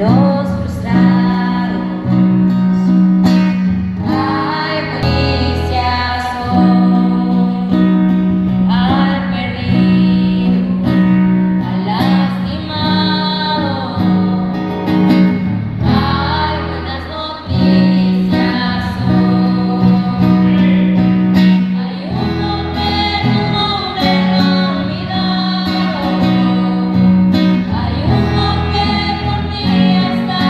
los frustrados. Hay noticias hoy, al perdido, al lastimado. Hay buenas noticias hoy. Hay un hombre no olvidado. Hay uno que por mí está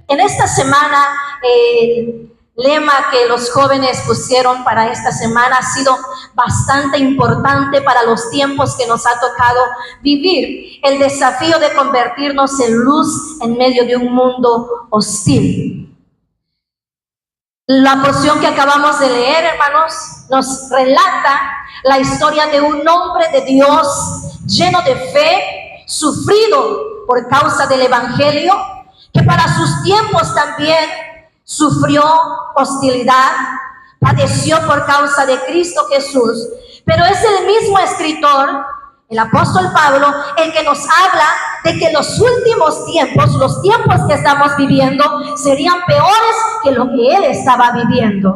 En esta semana, el lema que los jóvenes pusieron para esta semana ha sido bastante importante para los tiempos que nos ha tocado vivir. El desafío de convertirnos en luz en medio de un mundo hostil. La porción que acabamos de leer, hermanos, nos relata la historia de un hombre de Dios lleno de fe, sufrido por causa del Evangelio, que para sus tiempos también sufrió hostilidad, padeció por causa de Cristo Jesús. Pero es el mismo escritor, el apóstol Pablo, el que nos habla de que los últimos tiempos, los tiempos que estamos viviendo, serían peores que lo que él estaba viviendo.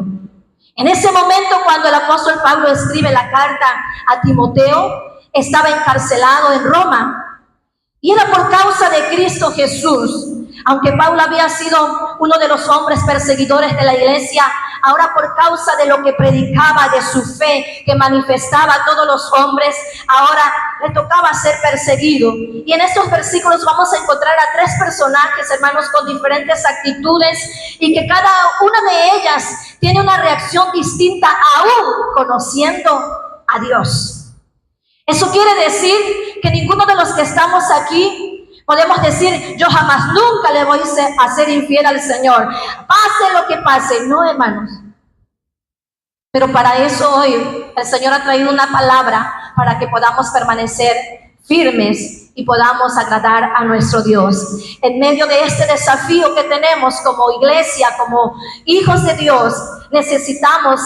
En ese momento, cuando el apóstol Pablo escribe la carta a Timoteo, estaba encarcelado en Roma. Y era por causa de Cristo Jesús. Aunque Pablo había sido uno de los hombres perseguidores de la iglesia, ahora por causa de lo que predicaba, de su fe que manifestaba a todos los hombres, ahora le tocaba ser perseguido. Y en estos versículos vamos a encontrar a 3 personajes, hermanos, con diferentes actitudes, y que cada una de ellas tiene una reacción distinta aún conociendo a Dios. Eso quiere decir que ninguno de los que estamos aquí podemos decir, yo jamás, nunca le voy a ser infiel al Señor, pase lo que pase. No, hermanos. Pero para eso hoy el Señor ha traído una palabra para que podamos permanecer firmes y podamos agradar a nuestro Dios. En medio de este desafío que tenemos como iglesia, como hijos de Dios, necesitamos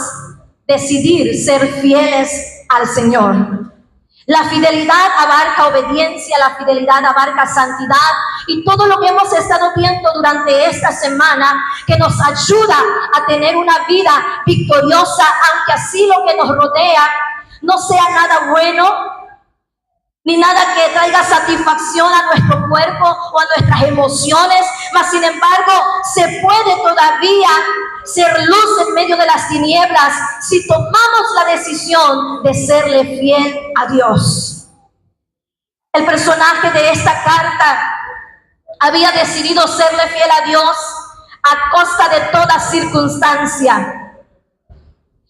decidir ser fieles al Señor. La fidelidad abarca obediencia, la fidelidad abarca santidad y todo lo que hemos estado viendo durante esta semana que nos ayuda a tener una vida victoriosa, aunque así lo que nos rodea no sea nada bueno, ni nada que traiga satisfacción a nuestro cuerpo o a nuestras emociones, mas sin embargo se puede todavía ser luz en medio de las tinieblas si tomamos la decisión de serle fiel a Dios. El personaje de esta carta había decidido serle fiel a Dios a costa de toda circunstancia.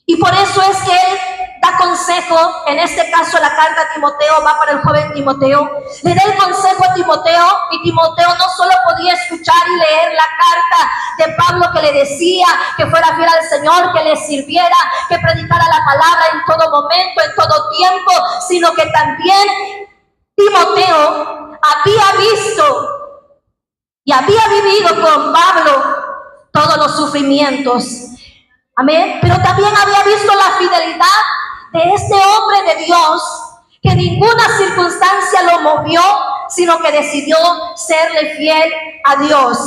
Y por eso es que él da consejo, en este caso la carta a Timoteo va para el joven Timoteo, le da el consejo a Timoteo, y Timoteo no solo podía escuchar y leer la carta de Pablo que le decía que fuera fiel al Señor, que le sirviera, que predicara la palabra en todo momento, en todo tiempo, sino que también Timoteo había visto y había vivido con Pablo todos los sufrimientos. Amén. Pero también había visto la fidelidad de este hombre de Dios, que ninguna circunstancia lo movió, sino que decidió serle fiel a Dios.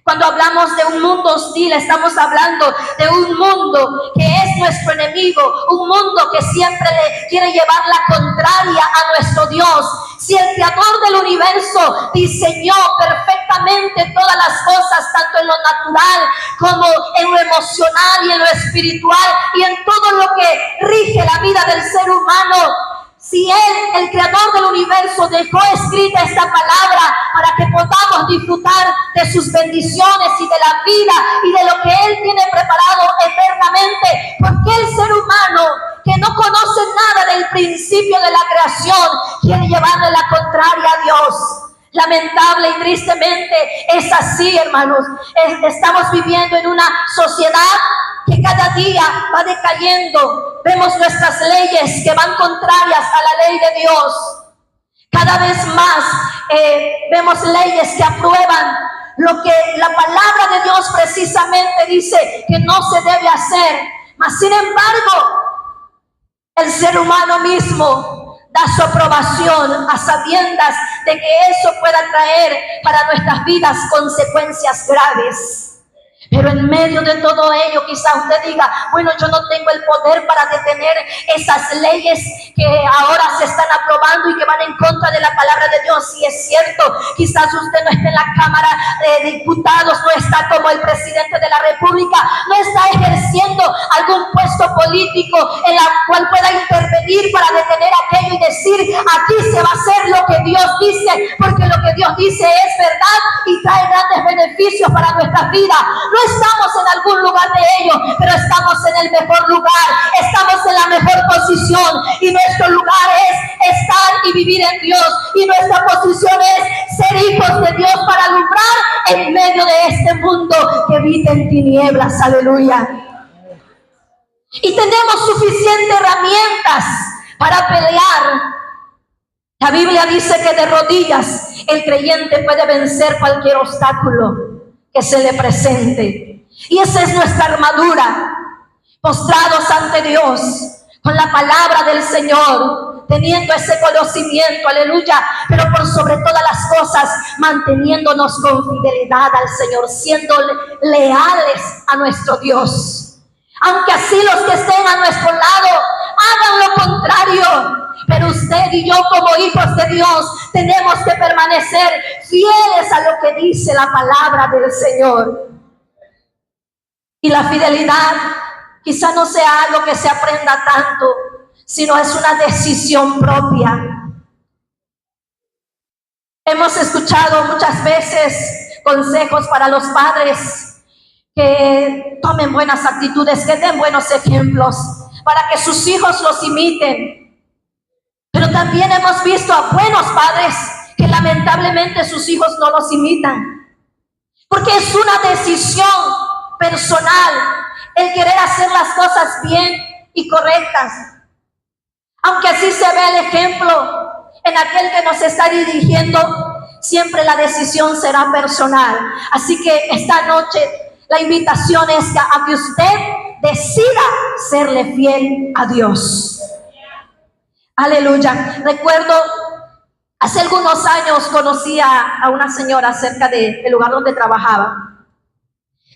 Cuando hablamos de un mundo hostil, estamos hablando de un mundo que es nuestro enemigo, un mundo que siempre le quiere llevar la contraria a nuestro Dios. Si el creador del universo diseñó perfectamente todas las cosas, tanto en lo natural como en lo emocional y en lo espiritual y en todo lo que rige la vida del ser humano, si Él, el creador del universo, dejó escrita esta palabra para que podamos disfrutar de sus bendiciones y de la vida y de lo que Él tiene preparado eternamente, ¿por qué el ser humano, que no conoce nada del principio de la creación, quiere llevarle la contraria a Dios? Lamentable y tristemente es así, hermanos. Estamos viviendo en una sociedad que cada día va decayendo. Vemos nuestras leyes que van contrarias a la ley de Dios. Cada vez más vemos leyes que aprueban lo que la palabra de Dios precisamente dice que no se debe hacer. Mas sin embargo, el ser humano mismo da su aprobación a sabiendas de que eso pueda traer para nuestras vidas consecuencias graves. Pero en medio de todo ello, quizá usted diga, bueno, yo no tengo el poder para detener esas leyes que ahora se están aprobando y que van en contra de la palabra de Dios. Sí, es cierto, quizás usted no esté en la Cámara de Diputados, no está como el presidente de la República, no está ejerciendo algún puesto político en la cual pueda intervenir para detener aquello y decir, aquí se va a hacer lo que Dios dice, porque lo que Dios dice es verdad y trae grandes beneficios para nuestras vidas. No estamos en algún lugar de ello, pero estamos en el mejor lugar, estamos en la mejor posición, y nuestro lugar es estar y vivir en Dios, y nuestra posición es ser hijos de Dios para alumbrar en medio de este mundo que habita en tinieblas. Aleluya. Y tenemos suficientes herramientas para pelear. La Biblia dice que de rodillas el creyente puede vencer cualquier obstáculo que se le presente. Y esa es nuestra armadura, postrados ante Dios, con la palabra del Señor, teniendo ese conocimiento, aleluya, pero por sobre todas las cosas, manteniéndonos con fidelidad al Señor, siendo leales a nuestro Dios. Aunque así los que estén a nuestro lado hagan lo contrario, pero usted y yo como hijos de Dios tenemos que permanecer fieles a lo que dice la palabra del Señor. Y la fidelidad quizá no sea algo que se aprenda tanto, sino es una decisión propia. Hemos escuchado muchas veces consejos para los padres, que tomen buenas actitudes, que den buenos ejemplos, para que sus hijos los imiten. Pero también hemos visto a buenos padres que lamentablemente sus hijos no los imitan, porque es una decisión personal el querer hacer las cosas bien y correctas. Aunque así se ve el ejemplo en aquel que nos está dirigiendo, siempre la decisión será personal. Así que esta noche la invitación es a que usted decida serle fiel a Dios. Aleluya. Recuerdo, hace algunos años conocí a una señora cerca del lugar donde trabajaba.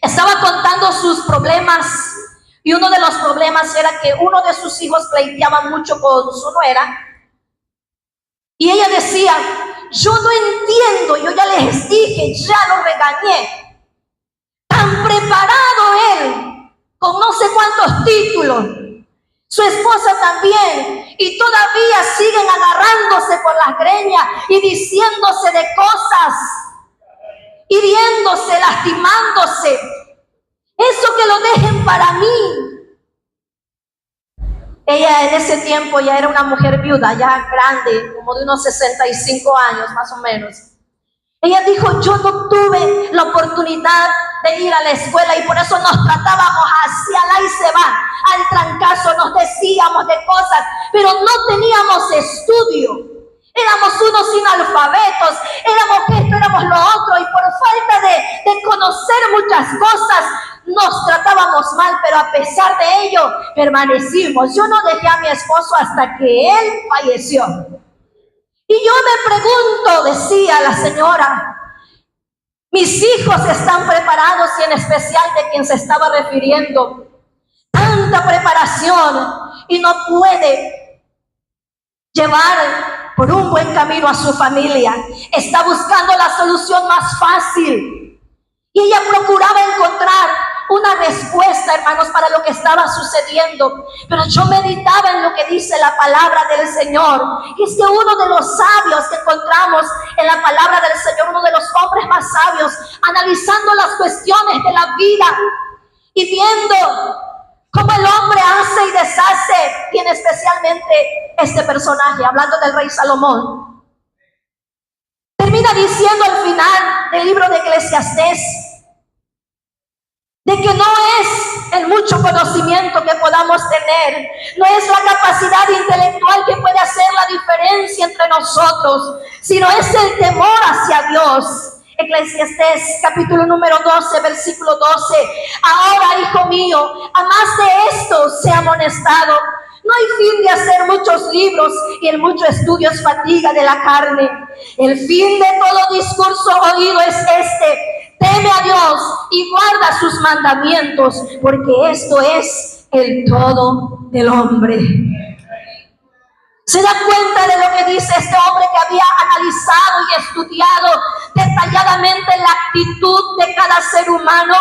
Estaba contando sus problemas, y uno de los problemas era que uno de sus hijos pleiteaba mucho con su nuera. Y ella decía: yo no entiendo, yo ya les dije, ya lo regañé. Tan preparado él, con no sé cuántos títulos, su esposa también, y todavía siguen agarrándose por las greñas y diciéndose de cosas, hiriéndose, lastimándose. Eso que lo dejen para mí. Ella en ese tiempo ya era una mujer viuda, ya grande, como de unos 65 años más o menos. Ella dijo: yo no tuve la oportunidad de ir a la escuela, y por eso nos tratábamos hacia la y se va, al trancazo, nos decíamos de cosas, pero no teníamos estudio. Éramos unos inalfabetos, éramos esto, éramos lo otro, y por falta de conocer muchas cosas nos tratábamos mal, pero a pesar de ello permanecimos. Yo no dejé a mi esposo hasta que él falleció. Y yo me pregunto, decía la señora, mis hijos están preparados, y en especial de quien se estaba refiriendo, tanta preparación, y no puede llevar por un buen camino a su familia. Está buscando la solución más fácil, y ella procuraba encontrar una respuesta, hermanos, para lo que estaba sucediendo. Pero yo meditaba en lo que dice la palabra del Señor, y es que uno de los sabios que encontramos en la palabra del Señor, uno de los hombres más sabios, analizando las cuestiones de la vida y viendo cómo el hombre hace y deshace, tiene especialmente este personaje, hablando del rey Salomón, termina diciendo al final del libro de Eclesiastés de que no es el mucho conocimiento que podamos tener, no es la capacidad intelectual que puede hacer la diferencia entre nosotros, sino es el temor hacia Dios. Eclesiastés capítulo número 12, versículo 12. Ahora, hijo mío, a más de esto sea amonestado. No hay fin de hacer muchos libros, y el mucho estudio es fatiga de la carne. El fin de todo discurso oído es este: teme a Dios y guarda sus mandamientos, porque esto es el todo del hombre. ¿Se da cuenta de lo que dice este hombre que había analizado y estudiado detalladamente la actitud de cada ser humano?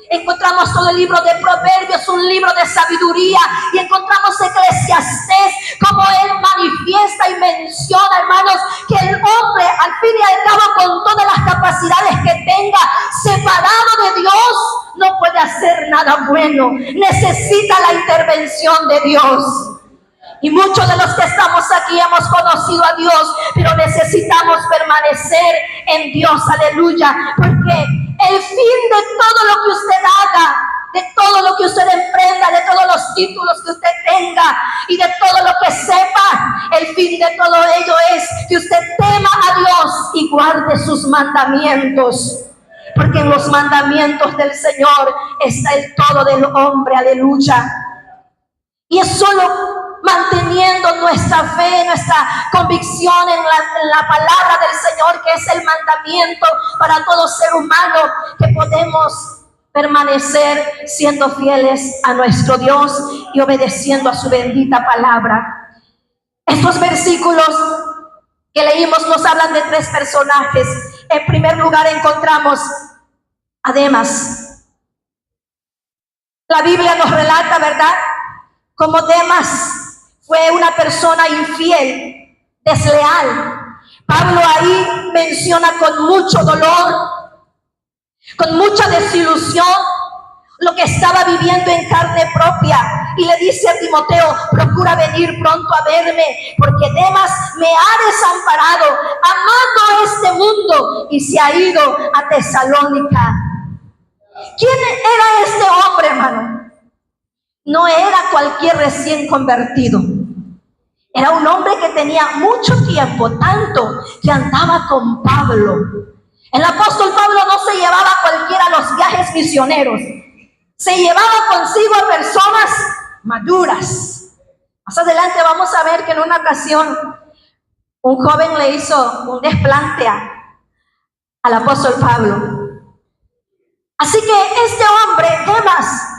Encontramos todo el libro de Proverbios, un libro de sabiduría, y encontramos Eclesiastés, como él manifiesta y menciona, hermanos, que el hombre al fin y al cabo, con todas las capacidades puede hacer nada bueno. Necesita la intervención de Dios. Y muchos de los que estamos aquí hemos conocido a Dios, pero necesitamos permanecer en Dios, aleluya, porque el fin de todo lo que usted haga, de todo lo que usted emprenda, de todos los títulos que usted tenga y de todo lo que sepa, el fin de todo ello es que usted tema a Dios y guarde sus mandamientos, porque en los mandamientos del Señor está el todo del hombre, aleluya. Y es solo manteniendo nuestra fe, nuestra convicción en la palabra del Señor, que es el mandamiento para todo ser humano, que podemos permanecer siendo fieles a nuestro Dios y obedeciendo a su bendita palabra. Estos versículos que leímos nos hablan de tres personajes. En primer lugar encontramos a Demas. La Biblia nos relata, ¿verdad?, como Demas fue una persona infiel, desleal. Pablo ahí menciona con mucho dolor, con mucha desilusión, lo que estaba viviendo en carne propia. Y le dice a Timoteo: procura venir pronto a verme, porque Demas me ha desamparado, amando este mundo, y se ha ido a Tesalónica. ¿Quién era este hombre, hermano? No era cualquier recién convertido. Era un hombre que tenía mucho tiempo, tanto que andaba con Pablo. El apóstol Pablo no se llevaba a cualquiera a los viajes misioneros. Se llevaba consigo a personas maduras. Más adelante vamos a ver que en una ocasión un joven le hizo un desplante al apóstol Pablo. Así que este hombre, Demas,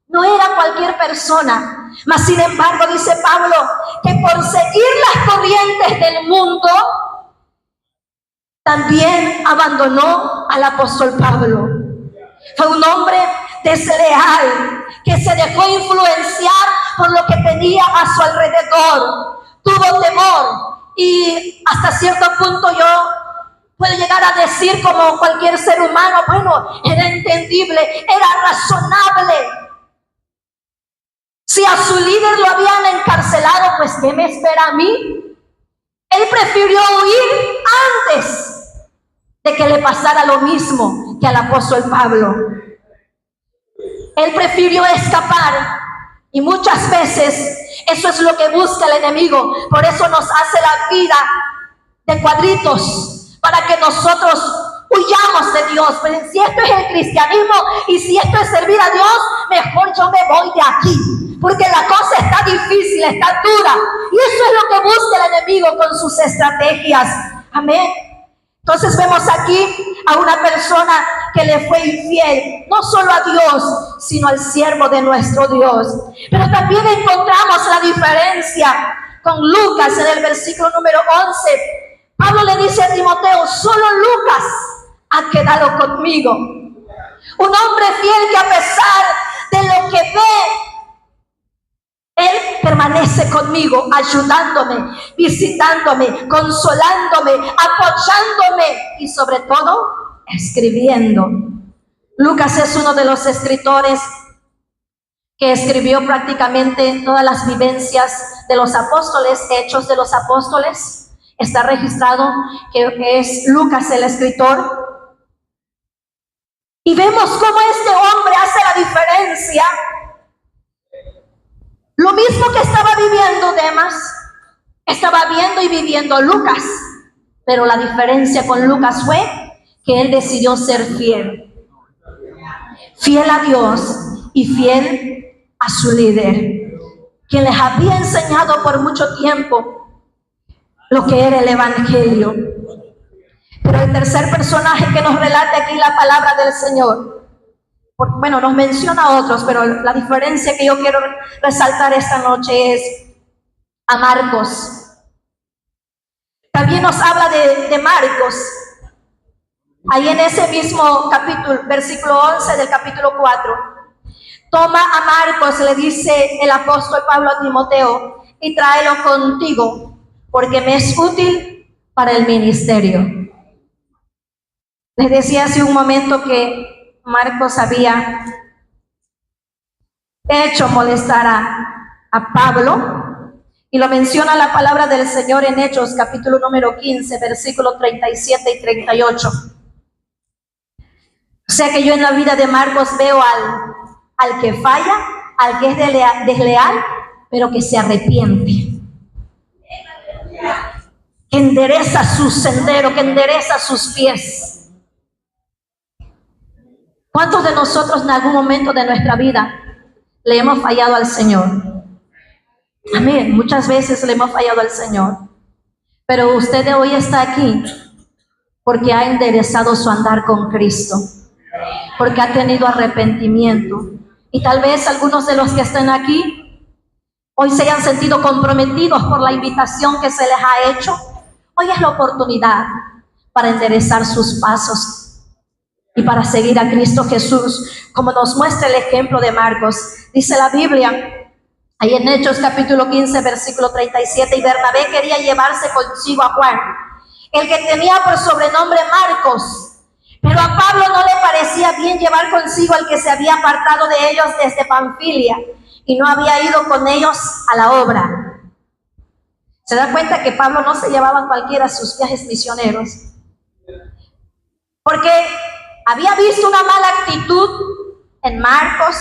no era cualquier persona, mas sin embargo dice Pablo que por seguir las corrientes del mundo también abandonó al apóstol Pablo. Fue un hombre desleal que se dejó influenciar por lo que tenía a su alrededor. Tuvo temor y hasta cierto punto yo puedo llegar a decir, como cualquier ser humano, bueno, era entendible, era razonable. Si a su líder lo habían encarcelado, pues ¿qué me espera a mí? Él prefirió huir antes de que le pasara lo mismo que al apóstol Pablo. Él prefirió escapar, y muchas veces eso es lo que busca el enemigo. Por eso nos hace la vida de cuadritos, para que nosotros huyamos de Dios. Pero si esto es el cristianismo y si esto es servir a Dios, mejor yo me voy de aquí, porque la cosa está difícil, está dura. Y eso es lo que busca el enemigo con sus estrategias. Amén. Entonces vemos aquí a una persona que le fue infiel, no solo a Dios, sino al siervo de nuestro Dios. Pero también encontramos la diferencia con Lucas en el versículo número 11. Pablo le dice a Timoteo: solo Lucas ha quedado conmigo. Un hombre fiel que a pesar de lo que ve, él permanece conmigo, ayudándome, visitándome, consolándome, apoyándome y sobre todo escribiendo. Lucas es uno de los escritores que escribió prácticamente todas las vivencias de los apóstoles, Hechos de los Apóstoles. Está registrado que es Lucas el escritor. Y vemos cómo este hombre hace la diferencia. Lo mismo que estaba viviendo Demas, estaba viendo y viviendo Lucas. Pero la diferencia con Lucas fue que él decidió ser fiel. Fiel a Dios y fiel a su líder, quien les había enseñado por mucho tiempo lo que era el evangelio. Pero el tercer personaje que nos relata aquí la palabra del Señor, bueno, nos menciona a otros, pero la diferencia que yo quiero resaltar esta noche es a Marcos. También nos habla de Marcos. Ahí en ese mismo capítulo, versículo 11 del capítulo 4. Toma a Marcos, le dice el apóstol Pablo a Timoteo, y tráelo contigo, porque me es útil para el ministerio. Les decía hace un momento que Marcos había hecho molestar a Pablo, y lo menciona la palabra del Señor en Hechos, capítulo número 15, versículos 37 y 38. O sea que yo en la vida de Marcos veo al que falla, al que es desleal, pero que se arrepiente, que endereza su sendero, que endereza sus pies. ¿Cuántos de nosotros en algún momento de nuestra vida le hemos fallado al Señor? Amén, muchas veces le hemos fallado al Señor, pero usted hoy está aquí porque ha enderezado su andar con Cristo, porque ha tenido arrepentimiento. Y tal vez algunos de los que están aquí hoy se hayan sentido comprometidos por la invitación que se les ha hecho. Hoy es la oportunidad para enderezar sus pasos y para seguir a Cristo Jesús, como nos muestra el ejemplo de Marcos. Dice la Biblia, ahí en Hechos capítulo 15, versículo 37, y Bernabé quería llevarse consigo a Juan, el que tenía por sobrenombre Marcos, pero a Pablo no le parecía bien llevar consigo al que se había apartado de ellos desde Panfilia y no había ido con ellos a la obra. Se da cuenta que Pablo no se llevaba a cualquiera a sus viajes misioneros, porque había visto una mala actitud en Marcos,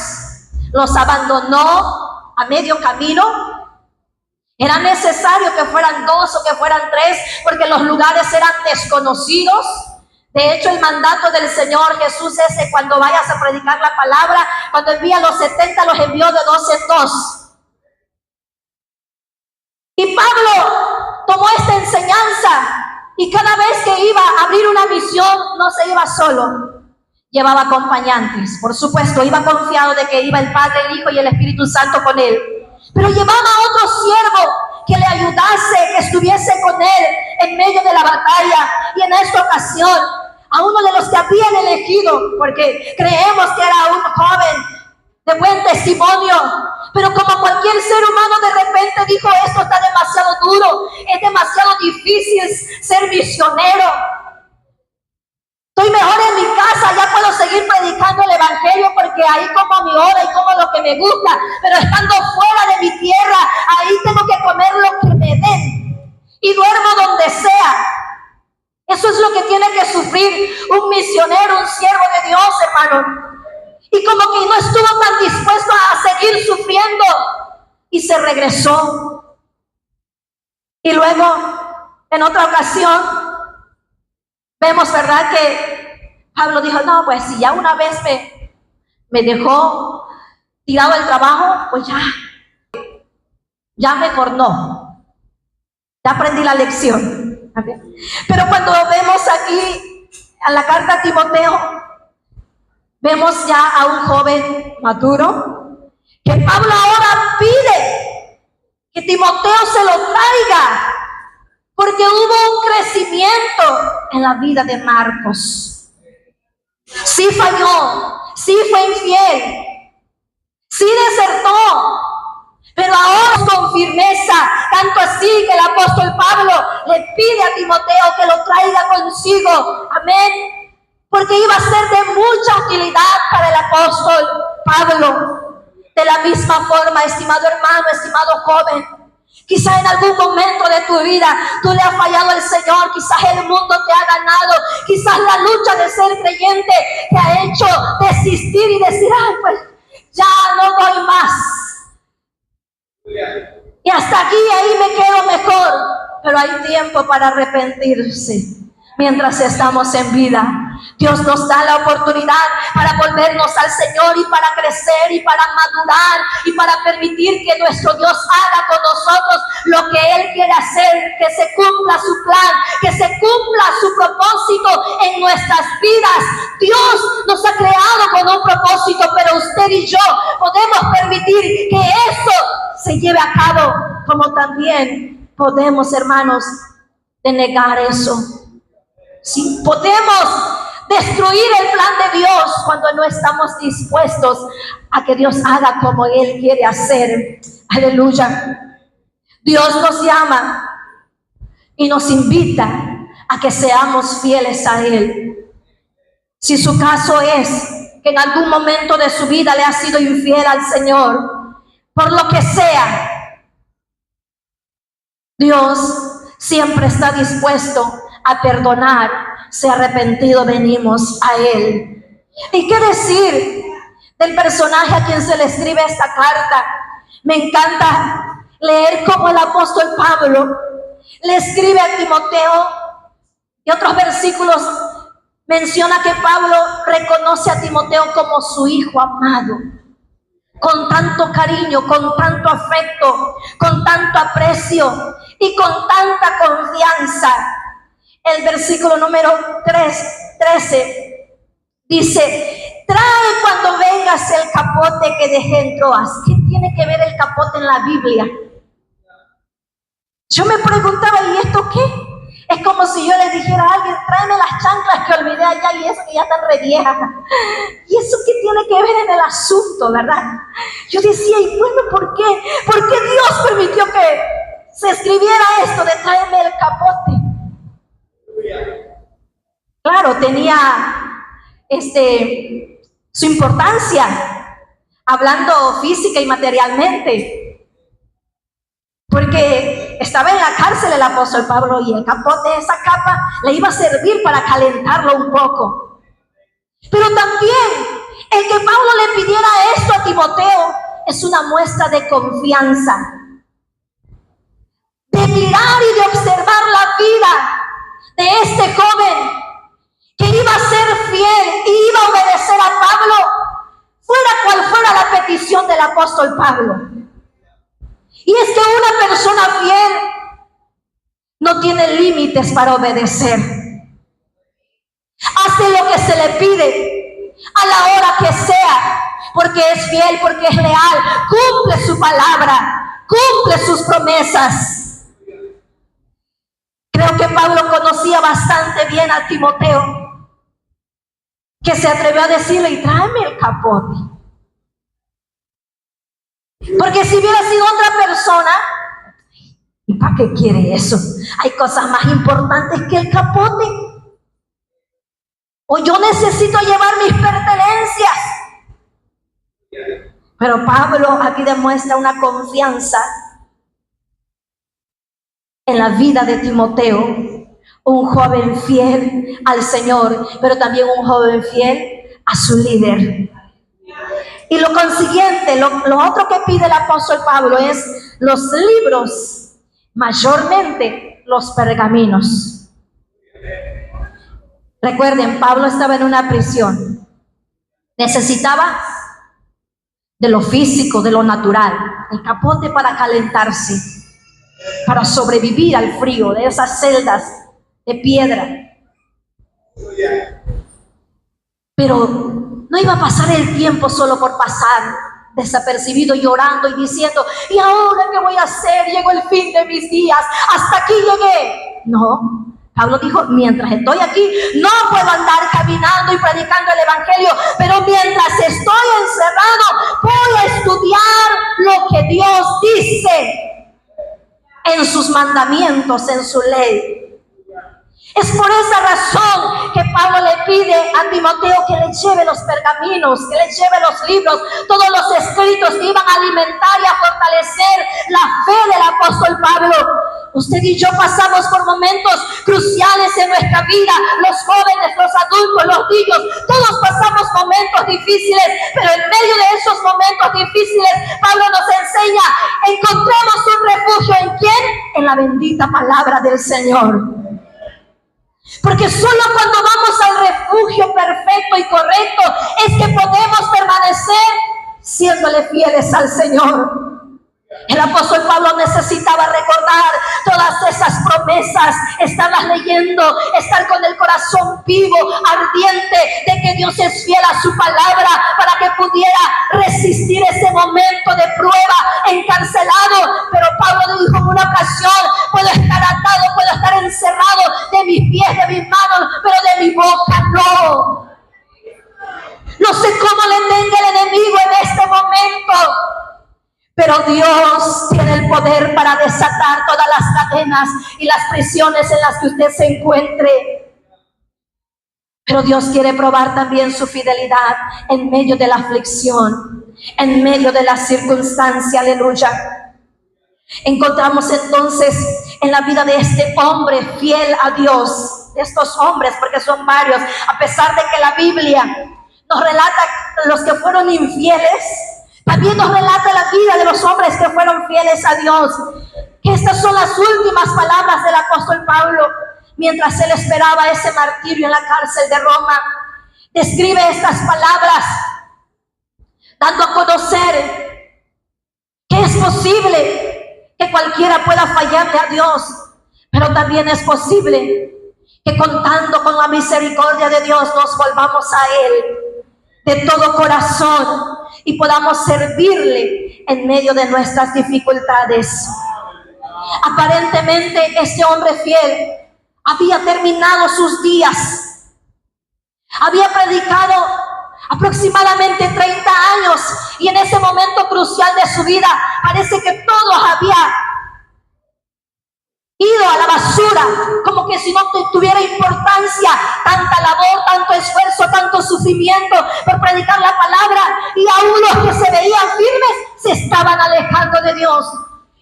los abandonó a medio camino. Era necesario que fueran 2 o que fueran 3, porque los lugares eran desconocidos. De hecho, el mandato del Señor Jesús es que cuando vayas a predicar la palabra, cuando envía a los 70, los envió de 2 en 2. Y Pablo tomó esta enseñanza, y cada vez que iba a abrir una misión, no se iba solo, llevaba acompañantes. Por supuesto, iba confiado de que iba el Padre, el Hijo y el Espíritu Santo con él, pero llevaba a otro siervo que le ayudase, que estuviese con él en medio de la batalla. Y en esta ocasión, a uno de los que habían elegido, porque creemos que era un joven de buen testimonio, pero como cualquier ser humano, de repente dijo: esto está demasiado duro, es demasiado difícil ser misionero. Estoy mejor en mi casa, ya puedo seguir predicando el evangelio porque ahí como a mi hora y como lo que me gusta, pero estando fuera de mi tierra, ahí tengo que comer lo que me den y duermo donde sea. Eso es lo que tiene que sufrir un misionero, un siervo de Dios, hermano. Y como que no estuvo tan dispuesto a seguir sufriendo y se regresó. Y luego, en otra ocasión, vemos, ¿verdad?, que Pablo dijo: no, pues si ya una vez me dejó tirado el trabajo, pues ya mejor no. Ya aprendí la lección. Pero cuando vemos aquí a la carta a Timoteo, vemos ya a un joven maduro, que Pablo ahora pide que Timoteo se lo traiga, porque hubo un crecimiento en la vida de Marcos. Sí falló, sí fue infiel, sí desertó, pero ahora con firmeza, tanto así que el apóstol Pablo le pide a Timoteo que lo traiga consigo. Amén. Porque iba a ser de mucha utilidad para el apóstol Pablo. De la misma forma, estimado hermano, estimado joven, quizá en algún momento de tu vida tú le has fallado al Señor, quizás el mundo te ha ganado, quizás la lucha de ser creyente te ha hecho desistir y decir: ay, pues ya no doy más. Y hasta aquí, ahí me quedo mejor. Pero hay tiempo para arrepentirse mientras estamos en vida. Dios nos da la oportunidad para volvernos al Señor y para crecer y para madurar y para permitir que nuestro Dios haga con nosotros lo que Él quiere hacer, que se cumpla su plan, que se cumpla su propósito en nuestras vidas. Dios nos ha creado con un propósito, pero usted y yo podemos permitir que eso se lleve a cabo, como también podemos, hermanos, denegar eso. Sí, podemos destruir el plan de Dios cuando no estamos dispuestos a que Dios haga como Él quiere hacer. Aleluya. Dios nos llama y nos invita a que seamos fieles a Él. Si su caso es que en algún momento de su vida le ha sido infiel al Señor, por lo que sea, Dios siempre está dispuesto a perdonar. Si arrepentido venimos a Él. ¿Y qué decir del personaje a quien se le escribe esta carta? Me encanta leer cómo el apóstol Pablo le escribe a Timoteo, y otros versículos menciona que Pablo reconoce a Timoteo como su hijo amado, con tanto cariño, con tanto afecto, con tanto aprecio y con tanta confianza. El versículo número 13 dice: trae cuando vengas el capote que dejé en Troas. ¿Qué tiene que ver el capote en la Biblia? Yo me preguntaba, ¿y esto qué? Es como si yo le dijera a alguien: tráeme las chanclas que olvidé allá, y eso que ya están re viejas. ¿Y eso qué tiene que ver en el asunto, verdad? Yo decía, ¿y bueno, por qué? ¿Por qué Dios permitió que se escribiera esto de tráeme el capote? Claro, tenía su importancia, hablando física y materialmente, porque estaba en la cárcel el apóstol Pablo, y el capote, esa capa, le iba a servir para calentarlo un poco. Pero también el que Pablo le pidiera esto a Timoteo es una muestra de confianza, de mirar y de observar la vida de este joven que iba a ser fiel y iba a obedecer a Pablo, fuera cual fuera la petición del apóstol Pablo. Y es que una persona fiel no tiene límites para obedecer. Hace lo que se le pide a la hora que sea, porque es fiel, porque es leal, cumple su palabra, cumple sus promesas. Creo que Pablo conocía bastante bien a Timoteo, que se atrevió a decirle: y tráeme el capote. Porque si hubiera sido otra persona, ¿y para qué quiere eso? Hay cosas más importantes que el capote. O yo necesito llevar mis pertenencias. Pero Pablo aquí demuestra una confianza en la vida de Timoteo, un joven fiel al Señor, pero también un joven fiel a su líder. Y lo consiguiente, lo otro que pide el apóstol Pablo es los libros, mayormente los pergaminos. Recuerden, Pablo estaba en una prisión, necesitaba de lo físico, de lo natural, el capote para calentarse, para sobrevivir al frío de esas celdas de piedra. Pero no iba a pasar el tiempo solo por pasar desapercibido, llorando y diciendo: ¿y ahora qué voy a hacer? Llegó el fin de mis días, hasta aquí llegué. No, Pablo dijo: mientras estoy aquí, no puedo andar caminando y predicando el evangelio, pero mientras estoy encerrado, voy a estudiar lo que Dios dice en sus mandamientos, en su ley. Es por esa razón que Pablo le pide a Timoteo que le lleve los pergaminos, que le lleve los libros, todos los escritos que iban a alimentar y a fortalecer la fe del apóstol Pablo. Usted y yo pasamos por momentos cruciales en nuestra vida, los jóvenes, los adultos, los niños, todos pasamos momentos difíciles, pero en medio de esos momentos difíciles, Pablo nos enseña: encontremos un refugio. ¿En quién? En la bendita palabra del Señor. Porque solo cuando vamos al refugio perfecto y correcto es que podemos permanecer siéndole fieles al Señor. El apóstol Pablo necesitaba recordar todas esas promesas, estarlas leyendo, estar con el corazón vivo, ardiente de que Dios es fiel a su palabra, para que pudiera resistir ese momento de prueba, encarcelado. Pero Pablo dijo en una ocasión: puedo estar atado, puedo estar encerrado de mis pies, de mis manos, pero de mi boca no. No sé cómo le tenga el enemigo en este momento, pero Dios tiene el poder para desatar todas las cadenas y las prisiones en las que usted se encuentre. Pero Dios quiere probar también su fidelidad en medio de la aflicción, en medio de la circunstancia, aleluya. Encontramos entonces en la vida de este hombre fiel a Dios, de estos hombres, porque son varios, a pesar de que la Biblia nos relata los que fueron infieles, también nos relata la vida de los hombres que fueron fieles a Dios. Que estas son las últimas palabras del apóstol Pablo, mientras él esperaba ese martirio en la cárcel de Roma. Describe estas palabras, dando a conocer que es posible que cualquiera pueda fallarle a Dios, pero también es posible que contando con la misericordia de Dios nos volvamos a Él de todo corazón y podamos servirle en medio de nuestras dificultades. Aparentemente este hombre fiel había terminado sus días, había predicado aproximadamente 30 años y en ese momento crucial de su vida parece que todo había ido a la basura, como que si no tuviera importancia tanta labor, tanto esfuerzo, tanto sufrimiento por predicar la palabra, y aún los que se veían firmes se estaban alejando de Dios.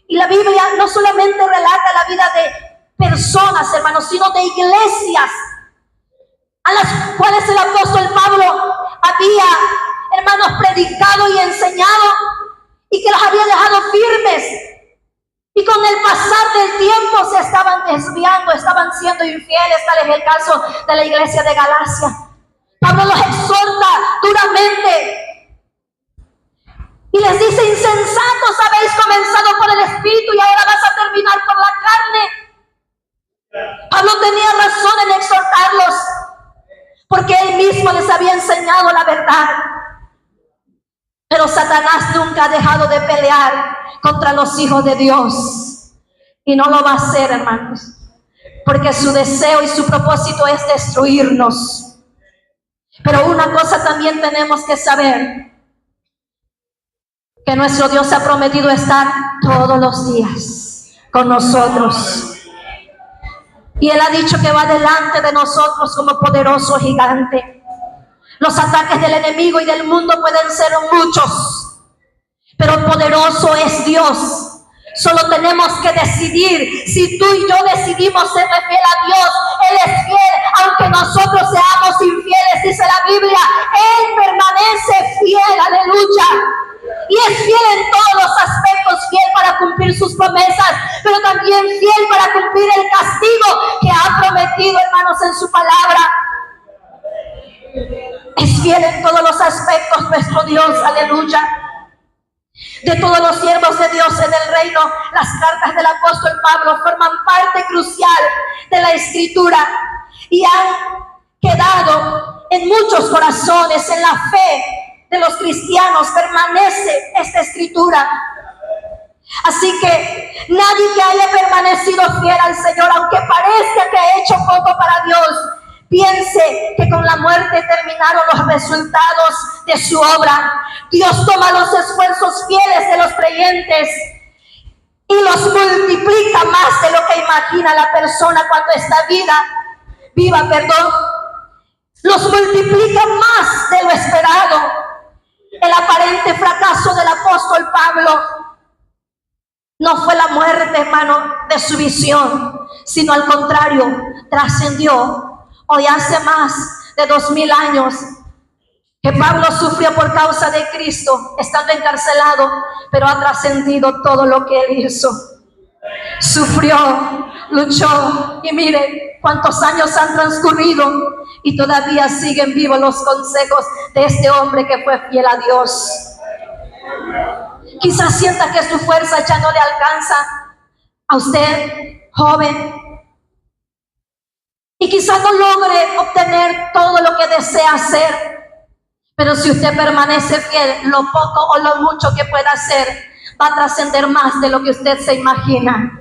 Y la Biblia no solamente relata la vida de personas, hermanos, sino de iglesias a las cuales el apóstol Pablo había, hermanos, predicado y enseñado y que los había dejado firmes. Y con el pasar del tiempo se estaban desviando, estaban siendo infieles. Tal es el caso de la iglesia de Galacia. Pablo los exhorta duramente y les dice: insensatos, habéis comenzado por el Espíritu y ahora vas a terminar por la carne. Pablo tenía razón en exhortarlos, porque él mismo les había enseñado la verdad. Pero Satanás nunca ha dejado de pelear contra los hijos de Dios. Y no lo va a hacer, hermanos, porque su deseo y su propósito es destruirnos. Pero una cosa también tenemos que saber: que nuestro Dios ha prometido estar todos los días con nosotros. Y Él ha dicho que va delante de nosotros como poderoso gigante. Los ataques del enemigo y del mundo pueden ser muchos, pero poderoso es Dios. Solo tenemos que decidir. Si tú y yo decidimos ser fiel a Dios, Él es fiel, aunque nosotros seamos infieles, dice la Biblia. Él permanece fiel, aleluya. Y es fiel en todos los aspectos, fiel para cumplir sus promesas, pero también fiel para cumplir el castigo que ha prometido, hermanos, en su palabra. Es fiel en todos los aspectos nuestro Dios, aleluya. De todos los siervos de Dios en el reino, las cartas del apóstol Pablo forman parte crucial de la Escritura y han quedado en muchos corazones. En la fe de los cristianos permanece esta Escritura. Así que nadie que haya permanecido fiel al Señor, aunque parezca que ha hecho poco para Dios, piense que con la muerte terminaron los resultados de su obra. Dios toma los esfuerzos fieles de los creyentes y los multiplica más de lo que imagina la persona cuando está viva, los multiplica más de lo esperado. El aparente fracaso del apóstol Pablo no fue la muerte, hermano, de su visión, sino al contrario, trascendió. Hoy hace más de 2000 años que Pablo sufrió por causa de Cristo, estando encarcelado, pero ha trascendido todo lo que él hizo. Sufrió, luchó, y mire cuántos años han transcurrido y todavía siguen vivos los consejos de este hombre que fue fiel a Dios. Quizás sienta que su fuerza ya no le alcanza a usted, joven, y quizás no logre obtener todo lo que desea hacer. Pero si usted permanece fiel, lo poco o lo mucho que pueda hacer va a trascender más de lo que usted se imagina.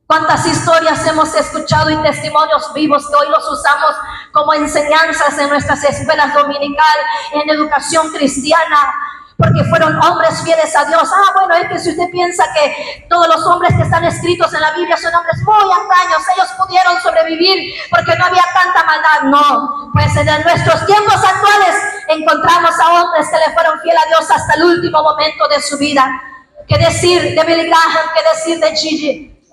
¿Cuántas historias hemos escuchado y testimonios vivos que hoy los usamos como enseñanzas en nuestras escuelas dominicales, en educación cristiana? porque fueron hombres fieles a Dios. Bueno, es que si usted piensa que todos los hombres que están escritos en la Biblia son hombres muy antaños, ellos pudieron sobrevivir porque no había tanta maldad. No, pues en nuestros tiempos actuales encontramos a hombres que le fueron fieles a Dios hasta el último momento de su vida. ¿Qué decir de Billy Graham? ¿Qué decir de Gigi?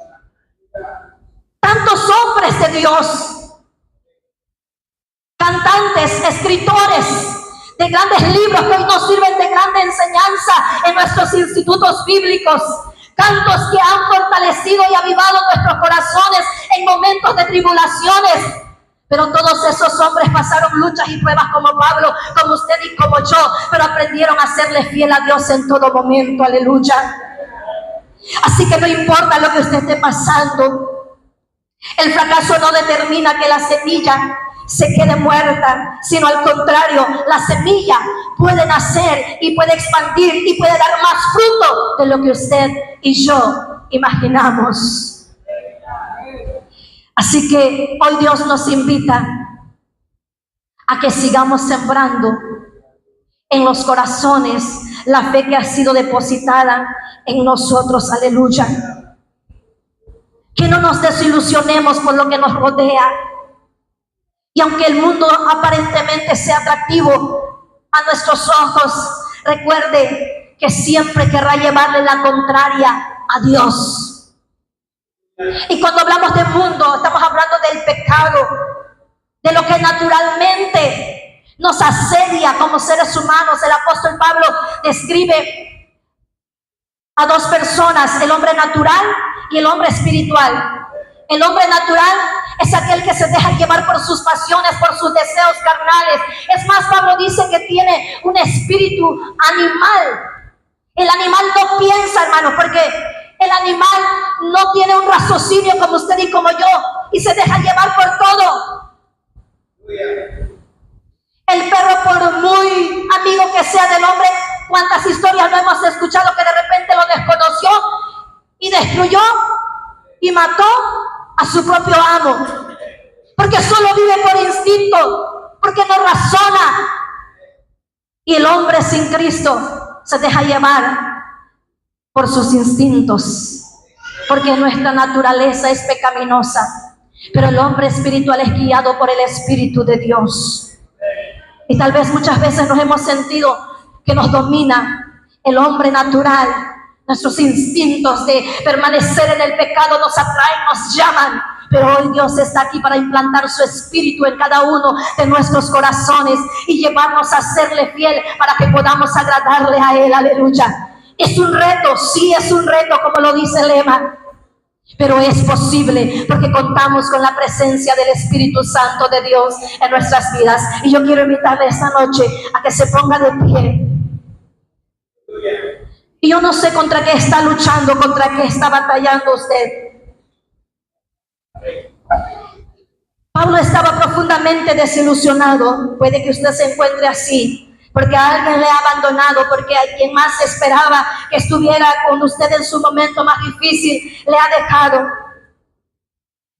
Tantos hombres de Dios, cantantes, escritores de grandes libros que hoy nos sirven de grande enseñanza en nuestros institutos bíblicos, cantos que han fortalecido y avivado nuestros corazones en momentos de tribulaciones. Pero todos esos hombres pasaron luchas y pruebas como Pablo, como usted y como yo, pero aprendieron a serle fiel a Dios en todo momento. Aleluya. Así que no importa lo que usted esté pasando, el fracaso no determina que la semilla se quede muerta, sino al contrario, la semilla puede nacer y puede expandir y puede dar más fruto de lo que usted y yo imaginamos. Así que hoy Dios nos invita a que sigamos sembrando en los corazones la fe que ha sido depositada en nosotros. Aleluya. Que no nos desilusionemos por lo que nos rodea. Y aunque el mundo aparentemente sea atractivo a nuestros ojos, recuerde que siempre querrá llevarle la contraria a Dios. Y cuando hablamos del mundo, estamos hablando del pecado, de lo que naturalmente nos asedia como seres humanos. El apóstol Pablo describe a dos personas, el hombre natural y el hombre espiritual. El hombre natural es aquel que se deja llevar por sus pasiones, por sus deseos carnales. Es más, Pablo dice que tiene un espíritu animal. El animal no piensa, hermano, porque el animal no tiene un raciocinio como usted y como yo, y se deja llevar por todo. El perro, por muy amigo que sea del hombre, cuántas historias no hemos escuchado que de repente lo desconoció y destruyó y mató a su propio amo, porque solo vive por instinto, porque no razona. Y el hombre sin Cristo se deja llevar por sus instintos, porque nuestra naturaleza es pecaminosa, pero el hombre espiritual es guiado por el Espíritu de Dios. Y tal vez muchas veces nos hemos sentido que nos domina el hombre natural. Nuestros instintos de permanecer en el pecado nos atraen, nos llaman. Pero hoy Dios está aquí para implantar su espíritu en cada uno de nuestros corazones y llevarnos a serle fiel para que podamos agradarle a Él. Aleluya. Es un reto, sí es un reto, como lo dice el lema. Pero es posible porque contamos con la presencia del Espíritu Santo de Dios en nuestras vidas. Y yo quiero invitarle esta noche a que se ponga de pie. Y yo no sé contra qué está luchando, contra qué está batallando usted. Pablo estaba profundamente desilusionado. Puede que usted se encuentre así, porque a alguien le ha abandonado, porque a quien más esperaba que estuviera con usted en su momento más difícil, le ha dejado.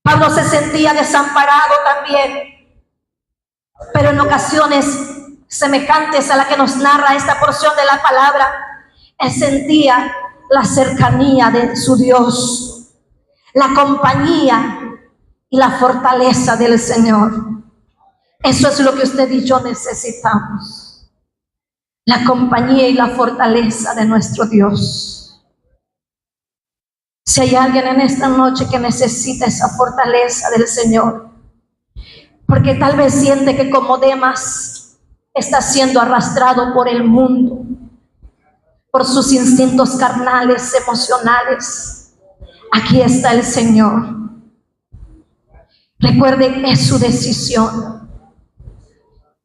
Pablo se sentía desamparado también, pero en ocasiones semejantes a la que nos narra esta porción de la palabra, él sentía la cercanía de su Dios, la compañía y la fortaleza del Señor. Eso es lo que usted y yo necesitamos, la compañía y la fortaleza de nuestro Dios. Si hay alguien en esta noche que necesita esa fortaleza del Señor, porque tal vez siente que como Demas está siendo arrastrado por el mundo, por sus instintos carnales, emocionales, aquí está el Señor. Recuerden, es su decisión.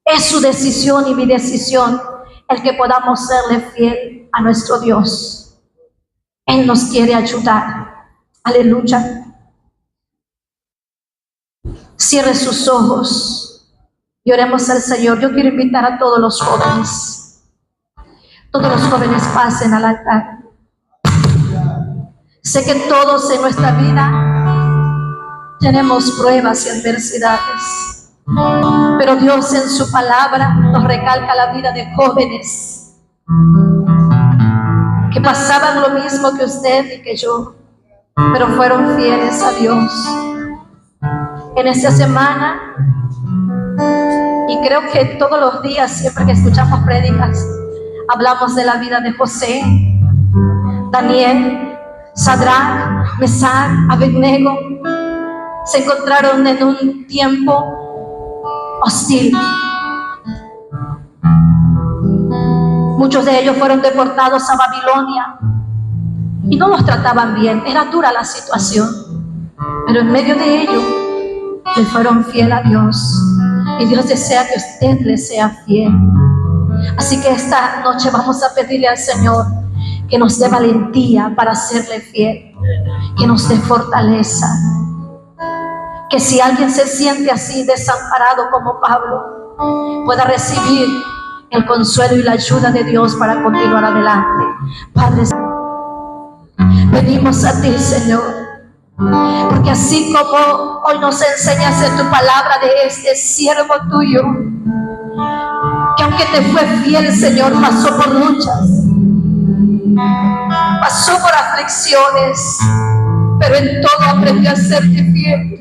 Es su decisión y mi decisión el que podamos serle fiel a nuestro Dios. Él nos quiere ayudar. Aleluya. Cierre sus ojos y oremos al Señor. Yo quiero invitar a todos los jóvenes. Todos los jóvenes pasen al altar. Sé que todos en nuestra vida tenemos pruebas y adversidades, pero Dios en su palabra nos recalca la vida de jóvenes pasaban lo mismo que usted y que yo, pero fueron fieles a Dios. En esta semana, y creo que todos los días, siempre que escuchamos prédicas, hablamos de la vida de José, Daniel, Sadrach, Mesach, Abednego. Se encontraron en un tiempo hostil. Muchos de ellos fueron deportados a Babilonia y no los trataban bien. Era dura la situación, pero en medio de ello le fueron fiel a Dios, y Dios desea que usted le sea fiel. Así que esta noche vamos a pedirle al Señor que nos dé valentía para serle fiel, que nos dé fortaleza, que si alguien se siente así desamparado como Pablo, pueda recibir el consuelo y la ayuda de Dios para continuar adelante. Padre, venimos a ti, Señor, porque así como hoy nos enseñas en tu palabra de este siervo tuyo, que aunque te fue fiel, Señor, pasó por luchas, pasó por aflicciones, pero en todo aprendió a serte fiel.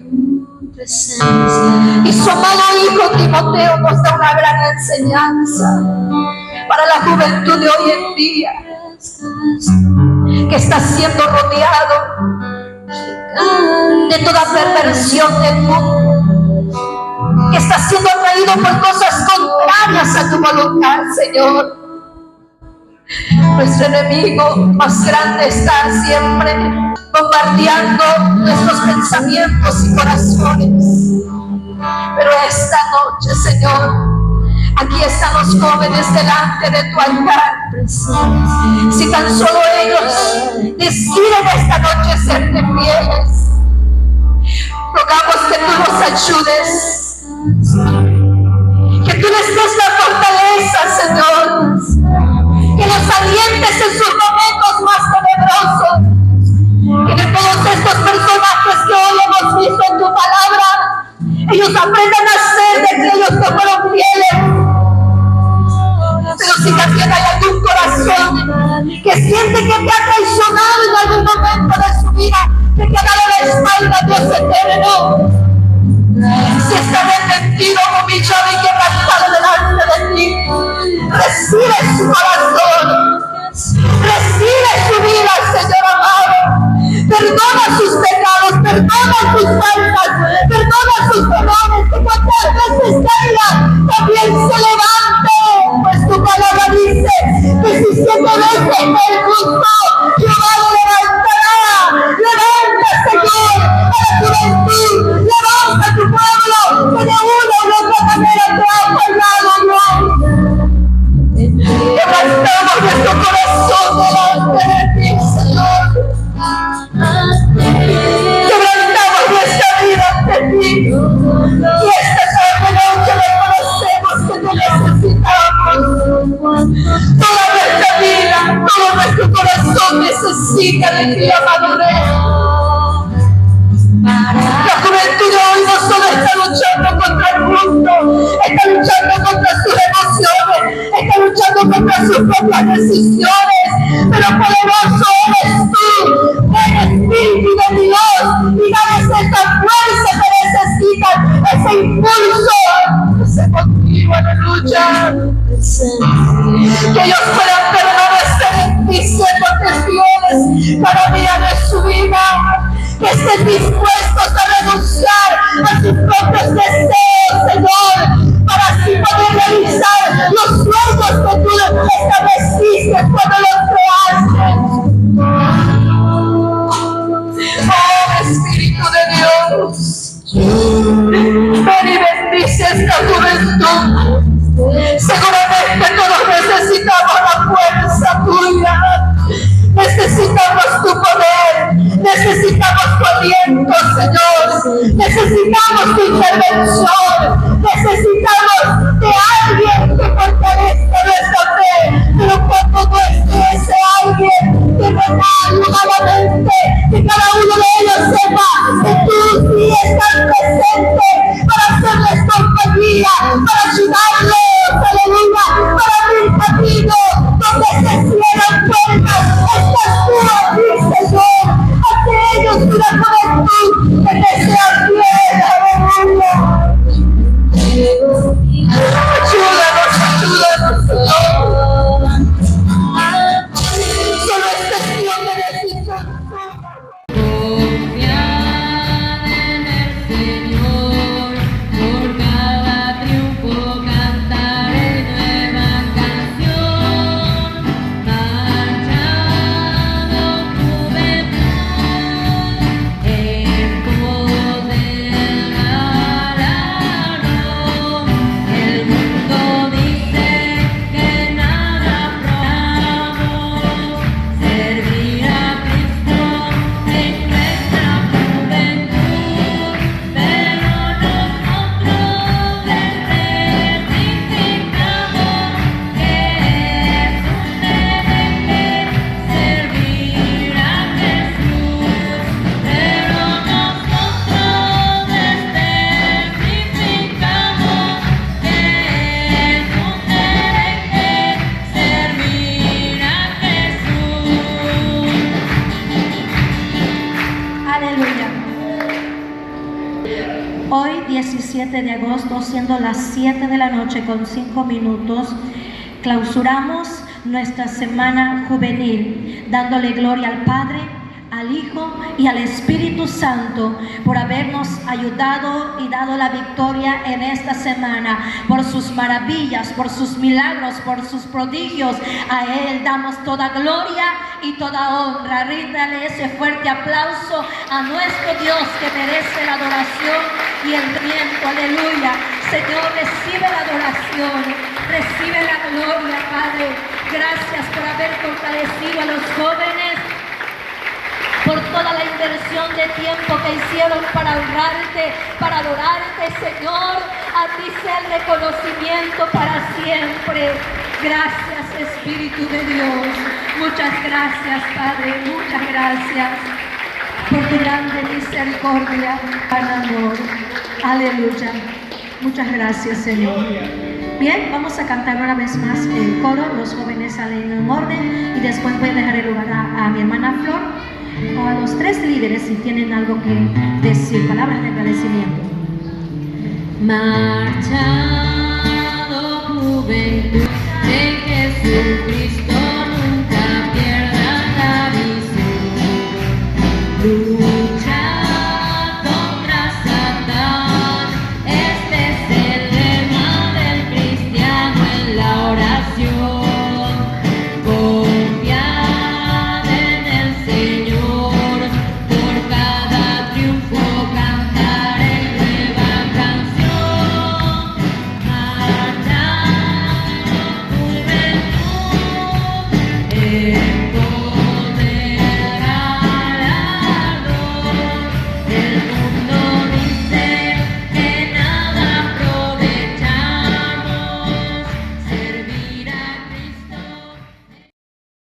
Y su amado hijo Timoteo nos da una gran enseñanza para la juventud de hoy en día, que está siendo rodeado de toda perversión del mundo, que está siendo atraído por cosas contrarias a tu voluntad, Señor. Nuestro enemigo más grande está siempre bombardeando nuestros pensamientos y corazones. Pero esta noche, Señor, aquí están los jóvenes delante de tu altar. Si tan solo ellos deciden esta noche serte fieles, rogamos que tú los ayudes, que tú les des la fortaleza, Señor, que los alientes en sus momentos más tenebrosos, que de todos estos personajes que hoy hemos visto en tu palabra, ellos aprendan a ser de aquellos que fueron fieles. Pero si también hay algún corazón que siente que te ha traicionado en algún momento de su vida, que te ha dado la espalda, Dios eterno, si está arrepentido, humillado y quebrantado delante de ti, recibe su corazón, recibe su vida, Señor amado. Perdona sus pecados, perdona sus faltas, perdona sus errores, que cuantas veces caiga, también se levante. Pues tu palabra dice que si 7 veces el justo, Jehová lo levantará. Levanta, Señor, a la juventud, levanta a tu pueblo, que de una u otra manera te ha fallado, Dios. Levantamos nuestro corazón delante de ti, Señor. Quebrantamos nuestra vida ante ti, y esta tarde noche reconocemos que te necesitamos. Toda nuestra vida, todo nuestro corazón necesita de ti, amado Rey. La juventud de hoy no solo está luchando contra el mundo, está luchando contra sus emociones, está luchando contra sus propias decisiones, pero poderoso eres tú, el Espíritu de Dios, y dales esa fuerza que necesitan, ese impulso, ese motivo de lucha, que ellos puedan permanecer diciendo testigos cada día de su vida, que estén dispuestos a renunciar a sus propios deseos, Señor, para así poder realizar los sueños que tú estableciste cuando los creaste. Oh, Espíritu de Dios, ven y bendice esta juventud. Seguramente todos necesitamos la fuerza tuya, necesitamos tu poder, necesitamos tu aliento, Señor, necesitamos tu intervención, necesitamos de alguien que fortalezca nuestra fe, pero cuando no esté ese alguien, que regale humanamente, que cada uno de ellos sepa que tú sí estás presente para hacerles compañía, para ayudarlos, aleluya, para abrir camino donde se cierran puertas. 7 de agosto, siendo las 7 de la noche con 5 minutos, clausuramos nuestra semana juvenil, dándole gloria al Padre, al Hijo y al Espíritu Santo por habernos ayudado y dado la victoria en esta semana, por sus maravillas, por sus milagros, por sus prodigios. A Él damos toda gloria y toda honra. Ríndale ese fuerte aplauso a nuestro Dios, que merece la adoración y el viento. Aleluya. Señor, recibe la adoración, recibe la gloria, Padre. Gracias por haber fortalecido a los jóvenes, por toda la inversión de tiempo que hicieron para honrarte, para adorarte, Señor. A ti sea el reconocimiento para siempre. Gracias, Espíritu de Dios. Muchas gracias, Padre. Muchas gracias por tu grande misericordia, gran amor. Aleluya. Muchas gracias, Señor. Bien, vamos a cantar una vez más el coro. Los jóvenes salen en orden y después voy a dejar el lugar a mi hermana Flor o a los 3 líderes si tienen algo que decir, palabras de agradecimiento. Marcha